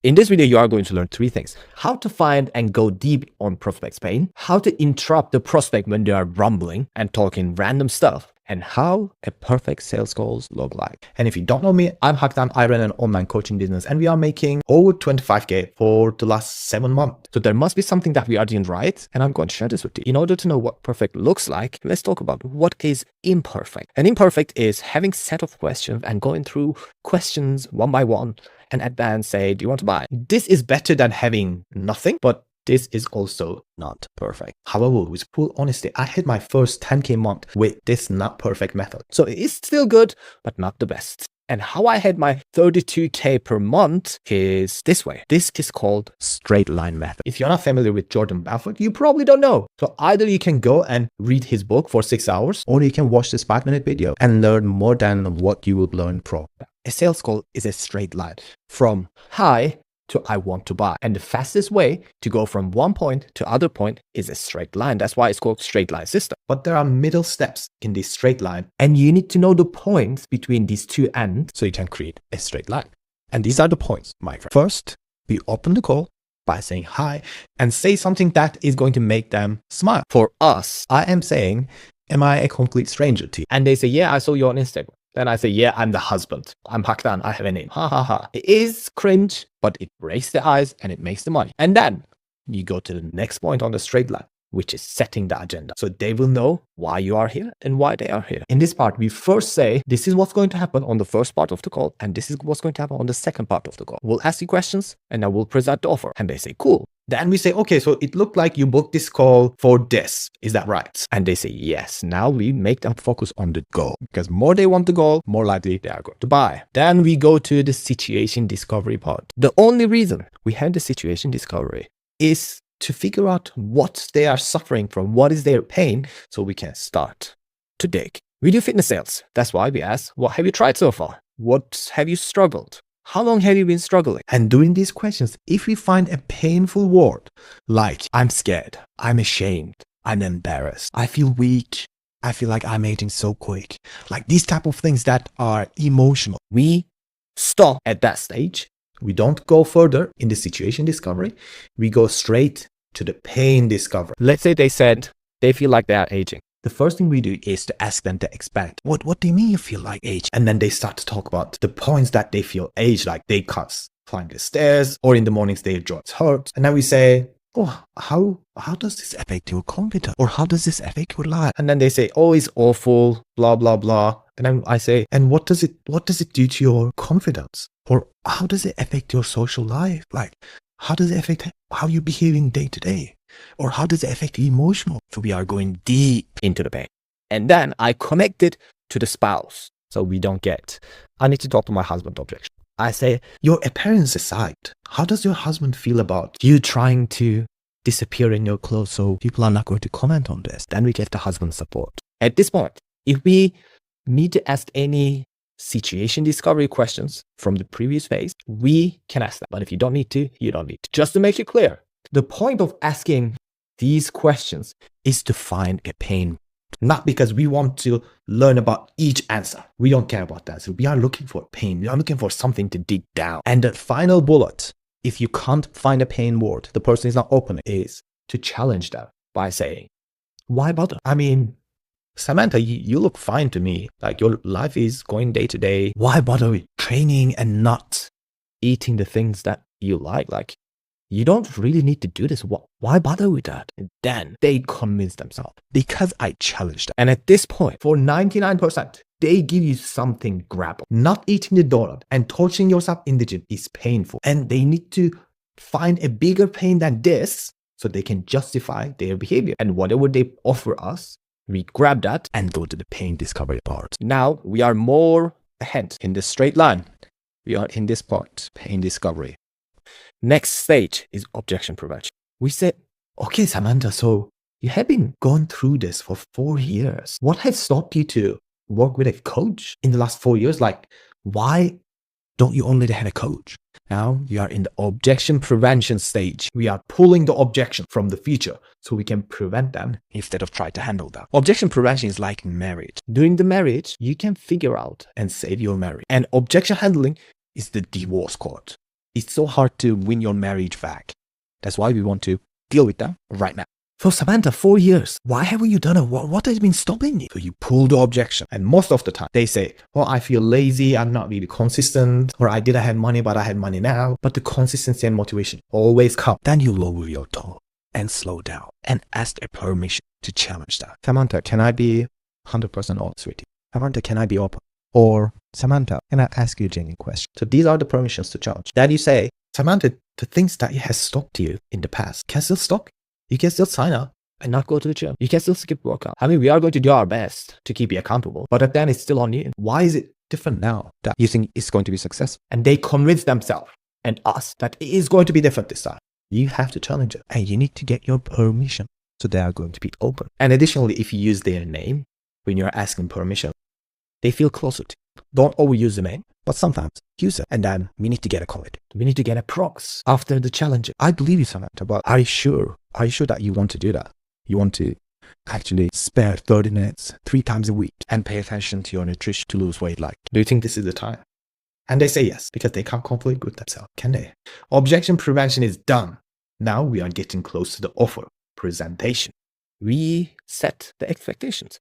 In this video, you are going to learn 3 things. How to find and go deep on prospect's pain, how to interrupt the prospect when they are rumbling and talking random stuff, and how a perfect sales calls look like. And if you don't know me, I'm Haktan. I run an online coaching business and we are making over 25K for the last 7 months. So there must be something that we are doing right, and I'm going to share this with you. In order to know what perfect looks like, let's talk about what is imperfect. And imperfect is having set of questions and going through questions one by one and advance say, do you want to buy? This is better than having nothing, but this is also not perfect. However, with full honesty, I hit my first 10K month with this not perfect method. So it is still good, but not the best. And how I had my 32K per month is this way. This is called straight line method. If you're not familiar with Jordan Belfort, you probably don't know. So either you can go and read his book for 6 hours, or you can watch this 5-minute video and learn more than what you would learn pro. A sales call is a straight line from hi to I want to buy. And the fastest way to go from one point to other point is a straight line. That's why it's called straight line system. But there are middle steps in this straight line. And you need to know the points between these two ends So you can create a straight line. And these are the points, my friend. First, we open the call by saying hi and say something that is going to make them smile. for us. I am saying, am I a complete stranger to you? And they say, yeah, I saw you on Instagram. Then I say, yeah, I'm the husband. I'm Haktan. I have a name. Ha ha ha. It is cringe, but it breaks the ice and it makes the money. And then you go to the next point on the straight line, which is setting the agenda. So they will know why you are here and why they are here. In this part, we first say, this is what's going to happen on the first part of the call. And this is what's going to happen on the second part of the call. We'll ask you questions and then we'll present the offer. And they say, cool. Then we say, okay, so it looked like you booked this call for this. Is that right? And they say, yes. Now we make them focus on the goal. Because more they want the goal, more likely they are going to buy. Then we go to the situation discovery part. The only reason we have the situation discovery is to figure out what they are suffering from, what is their pain, so we can start to dig. We do fitness sales. That's why we ask, what have you tried so far? What have you struggled? How long have you been struggling? And during these questions, if we find a painful word like I'm scared. I'm ashamed. I'm embarrassed, I feel weak, I feel like I'm aging so quick, like these type of things that are emotional, We stop at that stage. we don't go further in the situation discovery. We go straight to the pain discovery. Let's say they said they feel like they are aging. The first thing we do is to ask them to expand. What do you mean you feel like age? And then they start to talk about the points that they feel age, like they can't climb the stairs, or in the mornings their joints hurt. And then we say, oh, how does this affect your confidence? Or how does this affect your life? And then they say, oh, it's awful, blah, blah, blah. And then I say, and what does it do to your confidence? Or how does it affect your social life? Like, how does it affect how you're behaving day to day? Or how does it affect the emotional? So we are going deep. Into the pain. And then I connect it to the spouse. So we don't get, I need to talk to my husband objection. I say, Your appearance aside, how does your husband feel about you trying to disappear in your clothes so people are not going to comment on this. Then we get the husband support. At this point, if we need to ask any situation discovery questions from the previous phase, we can ask them. But if you don't need to, you don't need to. Just to make it clear, the point of asking these questions is to find a pain. Not because we want to learn about each answer. We don't care about that. So we are looking for pain. We are looking for something to dig down. And the final bullet, if you can't find a pain word, the person is not opening, is To challenge them by saying, why bother? I mean, Samantha, you look fine to me. Like your life is going day to day. Why bother with training and not Eating the things that you like you don't really need to do this. Why bother with that? And then they convince themselves. because I challenged them. And at this point, For 99%, they give you something grabble. Not eating the donut and torturing yourself in the gym is painful. And they need to find a bigger pain than this so they can justify their behavior. and whatever they offer us, we grab that. And go to the pain discovery part. Now we are more ahead. In the straight line, we are in this part, pain discovery. Next stage is objection prevention. We say, Okay, Samantha, so you have been going through this for 4 years. What has stopped you to work with a coach in the last 4 years? Like, why don't you only have a coach? Now you are in the objection prevention stage. We are pulling the objection from the future so we can prevent them instead of try to handle them. Objection prevention is like marriage. during the marriage, you can figure out. And save your marriage. And objection handling is the divorce court. It's so hard to win your marriage back. That's why we want to deal with them right now. So Samantha, 4 years. Why haven't you done it? What has been stopping you? So you pull the objection. And most of the time, they say, well, I feel lazy, I'm not really consistent, or I didn't have money, but I had money now. But the consistency and motivation always come. Then you lower your tone and slow down and ask a permission to challenge that. Samantha, can I be 100% honest with you? Samantha, can I be open? Or Samantha, can I ask you a genuine question? So these are the permissions to challenge. Then you say, Samantha, the things that has stopped you in the past can still stop you. You can still sign up and not go to the gym. You can still skip workout. I mean, we are going to do our best to keep you accountable, but then it's still on you. Why is it different now that you think it's going to be successful? And they convince themselves and us that it is going to be different this time. You have to challenge it. And you need to get your permission. So they are going to be open. And additionally, if you use their name when you're asking permission, they feel closer to you. Don't overuse the name, but sometimes use it. And then we need to get a comment. We need to get a prox after the challenge. I believe you, Samantha, but are you sure that you want to do that? You want to actually spare 30 minutes 3 times a week and pay attention to your nutrition to lose weight? Like, do you think this is the time? And they say yes, because they can't conflict with themselves, can they? Objection prevention is done. Now we are getting close to the offer presentation. We set the expectations.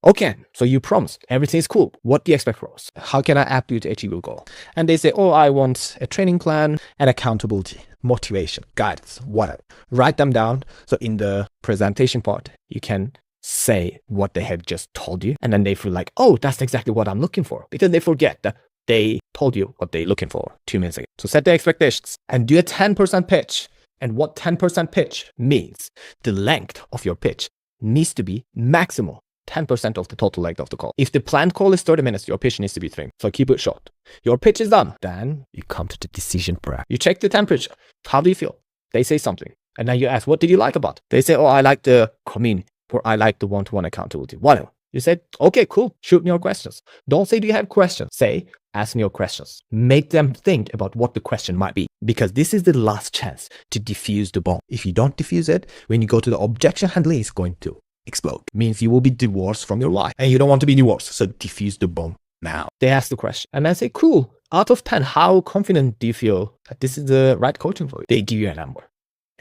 Okay, so you promise everything is cool. What do you expect from us? How can I help you to achieve your goal? And they say, oh, I want a training plan and accountability, motivation, guidance, whatever. Write them down. So in the presentation part, you can say what they have just told you. And then they feel like, oh, that's exactly what I'm looking for. Because they forget that they told you what they're looking for 2 minutes ago. So set the expectations and do a 10% pitch. And what 10% pitch means, the length of your pitch needs to be maximal 10% of the total length of the call. If the planned call is 30 minutes, your pitch needs to be 3. So keep it short. Your pitch is done. Then you come to the decision prep. You check the temperature. How do you feel? They say something. And then you ask, what did you like about it? They say, oh, I like the commune, or I like the one-to-one accountability. Whatever. You said, okay, cool. Shoot me your questions. Don't say, do you have questions? Say, ask me your questions. Make them think about what the question might be, because this is the last chance to diffuse the bomb. If you don't diffuse it, when you go to the objection handling, it's going to explode. Means you will be divorced from your wife and you don't want to be divorced. So diffuse the bomb now. They ask the question and I say, cool. Out of 10, how confident do you feel that this is the right coaching for you? They give you a number.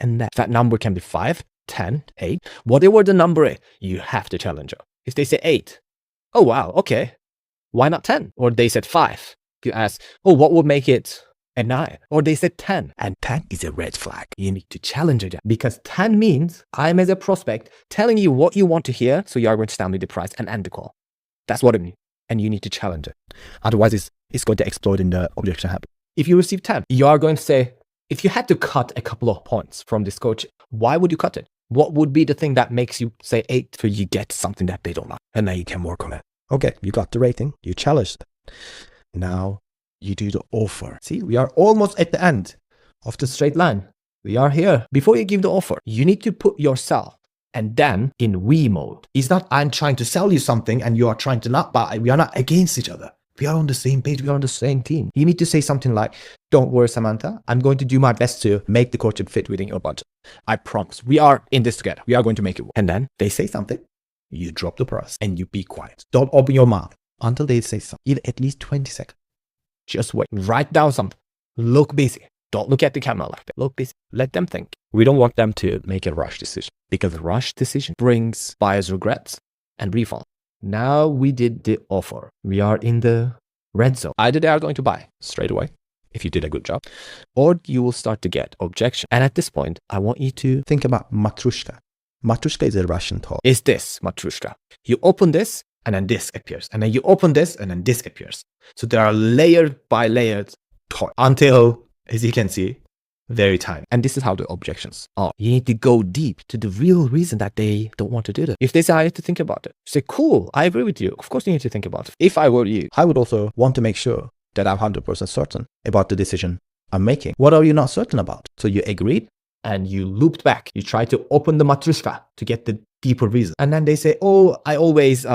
And that number can be 5, 10, 8. Whatever the number is, you have to challenge it. If they say 8, oh, wow, okay. Why not 10? Or they said 5. You ask, oh, what would make it a 9? Or they said 10. And 10 is a red flag. You need to challenge it because 10 means I'm as a prospect telling you what you want to hear. So you are going to tell me the price and end the call. That's what it means. And you need to challenge it. Otherwise, it's going to explode in the objection habit. If you receive 10, you are going to say, if you had to cut a couple of points from this coach, why would you cut it? What would be the thing that makes you say 8? So you get something that they don't like. And then you can work on it. Okay, you got the rating. You challenged it. Now you do the offer. See, we are almost at the end of the straight line. We are here. Before you give the offer, you need to put yourself and then in we mode. It's not I'm trying to sell you something and you are trying to not buy. We are not against each other. We are on the same page. We are on the same team. You need to say something like, don't worry, Samantha. I'm going to do my best to make the coaching fit within your budget. I promise. We are in this together. We are going to make it work. And then they say something. You drop the price and you be quiet. Don't open your mouth until they say something. Give at least 20 seconds. Just wait. Write down something. Look busy. Don't look at the camera like that. Look busy. Let them think. We don't want them to make a rush decision because a rush decision brings buyer's regrets and refund. Now we did the offer. We are in the red zone. Either they are going to buy straight away if you did a good job, or you will start to get objection. And at this point, I want you to think about matrushka. Matrushka is a Russian toy. Is this matrushka? You open this and then this appears. And then you open this and then this appears. So there are layered by layered toy until, as you can see, very tiny. And this is how the objections are. You need to go deep to the real reason that they don't want to do that. If they say, I have to think about it, say, cool, I agree with you. Of course you need to think about it. If I were you, I would also want to make sure that I'm 100% certain about the decision I'm making. What are you not certain about? So you agreed and you looped back. You try to open the matrushka to get the deeper reason. And then they say, oh, I always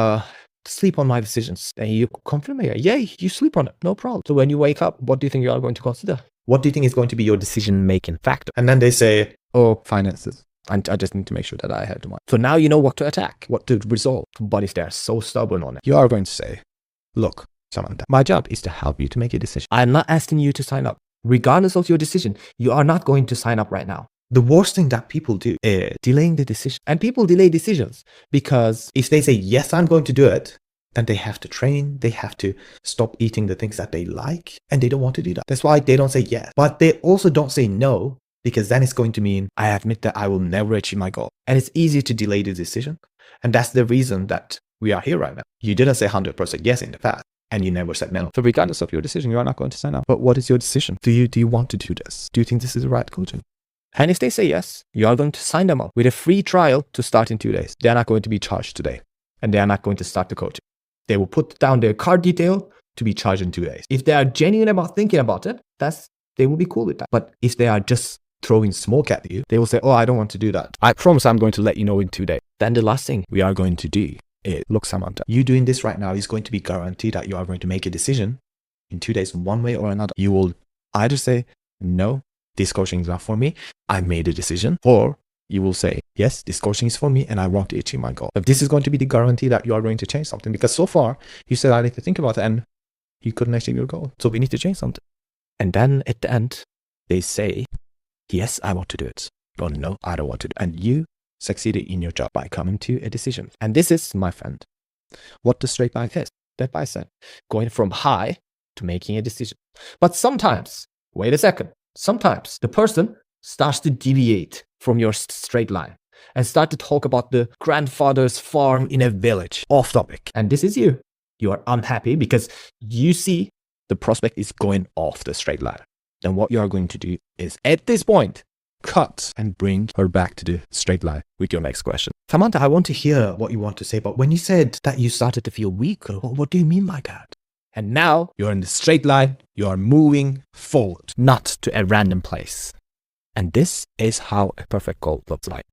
sleep on my decisions. And you confirm it. Yeah, you sleep on it. No problem. So when you wake up, what do you think you are going to consider? What do you think is going to be your decision-making factor? And then they say, oh, finances. And I just need to make sure that I have the money. So now you know what to attack, what to resolve. But if they're so stubborn on it, you are going to say, look, Samantha, my job is to help you to make a decision. I'm not asking you to sign up. regardless of your decision, you are not going to sign up right now. The worst thing that people do is Delaying the decision. And people delay decisions because if they say, yes, I'm going to do it, then they have to train, they have to stop eating the things that they like, and they don't want to do that. That's why they don't say yes. But they also don't say no, because then it's going to mean, I admit that I will never achieve my goal. And it's easy to delay the decision. And that's the reason that we are here right now. You didn't say 100% yes in the past, and you never said no. So regardless of your decision, you are not going to sign up. But what is your decision? Do you want to do this? Do you think this is the right coaching? And if they say yes, you are going to sign them up with a free trial to start in 2 days. They are not going to be charged today. And they are not going to start the coaching. They will put down their card detail to be charged in 2 days. If they are genuine about thinking about it, they will be cool with that. But if they are just throwing smoke at you, They will say, oh, I don't want to do that. I promise I'm going to let you know in 2 days. then the last thing We are going to do is, look, Samantha, You doing this right now is going to be guaranteed that you are going to make a decision in 2 days, one way or another. you will either say, no, this coaching is not for me. I made a decision. Or you will say, yes, this coaching is for me and I want to achieve my goal. But this is going to be the guarantee that you are going to change something, because so far you said, I need to think about it, and you couldn't achieve your goal. So we need to change something. And then at the end, They say, yes, I want to do it. Or no, I don't want to do it. And you succeeded in your job by coming to a decision. and this is, my friend, What the straight line is. step by step, going from high to making a decision. But sometimes, wait a second, sometimes the person starts to deviate from your straight line and start to talk about the grandfather's farm in a village. Off topic. And this is you. You are unhappy because you see The prospect is going off the straight line. Then what you are going to do is, at this point, cut and bring her back to the straight line with your next question. Samantha, I want to hear what you want to say, but when you said that you started to feel weaker. What do you mean by that? And now, You're in the straight line. You are moving forward. not to a random place. And this is how a perfect goal looks like.